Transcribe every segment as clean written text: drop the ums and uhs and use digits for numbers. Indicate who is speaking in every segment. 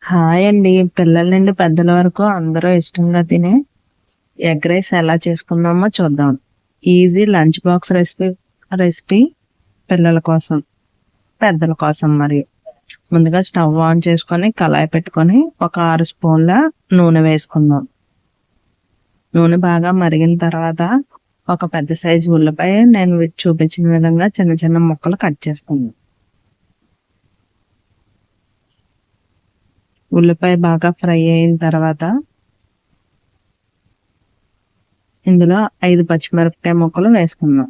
Speaker 1: Hi అండి. పిల్లల నుండి పెద్దల వరకు అందరూ ఇష్టంగా తినే ఎగ్ రైస్ ఎలా చేసుకుందామో చూద్దాం. ఈజీ లంచ్ బాక్స్ రెసిపీ పిల్లల కోసం, పెద్దల కోసం మరియు. ముందుగా స్టవ్ ఆన్ చేసుకొని కళాయి పెట్టుకొని ఒక 6 స్పూన్ల నూనె వేసుకుందాం. నూనె బాగా మరిగిన తర్వాత ఒక పెద్ద సైజు ఉల్లిపాయ నేను చూపించిన విధంగా చిన్న చిన్న ముక్కలు కట్ చేసుకుందాం. ఉల్లిపాయ బాగా ఫ్రై అయిన తర్వాత ఇందులో 5 పచ్చిమిరపకాయ ముక్కలు వేసుకుందాం.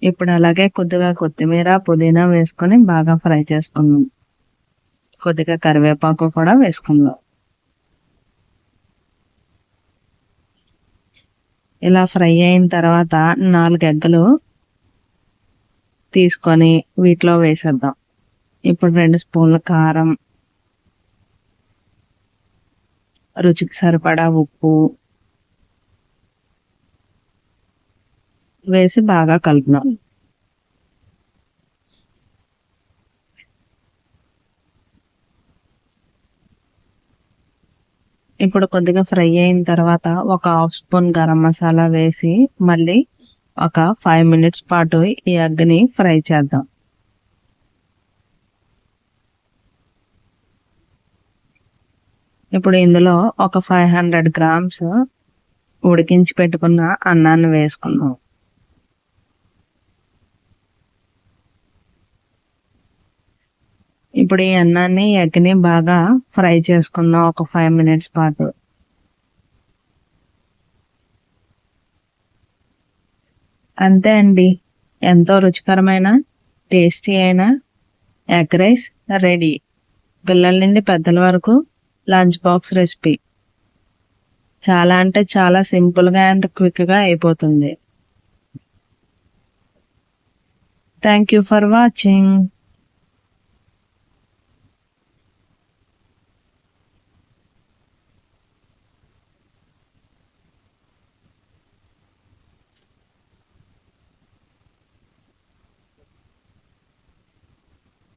Speaker 1: ఇప్పుడు అలాగే కొద్దిగా కొత్తిమీర, పుదీనా వేసుకొని బాగా ఫ్రై చేసుకుందాం. కొద్దిగా కరివేపాకు కూడా వేసుకుందాం. ఇలా ఫ్రై అయిన తర్వాత 4 ఎగ్గలు తీసుకొని వీటిలో వేసేద్దాం. ఇప్పుడు 2 స్పూన్ల కారం, రుచికి సరిపడా ఉప్పు వేసి బాగా కలుపుదాం. ఇప్పుడు కొద్దిగా ఫ్రై అయిన తర్వాత ఒక 1/2 స్పూన్ గరం మసాలా వేసి మళ్ళీ ఒక 5 మినిట్స్ పాటు ఈ ఎగ్ని ఫ్రై చేద్దాం. ఇప్పుడు ఇందులో ఒక 500 గ్రామ్స్ ఉడికించి పెట్టుకున్న అన్నాన్ని వేసుకుందాం. ఇప్పుడు ఈ అన్నాన్ని ఎగ్ని బాగా ఫ్రై చేసుకుందాం ఒక 5 మినిట్స్ పాటు. అంతే అండి, ఎంతో రుచికరమైన టేస్టీ అయిన ఎగ్ రైస్ రెడీ. పిల్లల నుండి పెద్దల వరకు లంచ్ బాక్స్ రెసిపీ. చాలా అంటే చాలా సింపుల్గా అండ్ క్విక్గా అయిపోతుంది. Thank you for watching.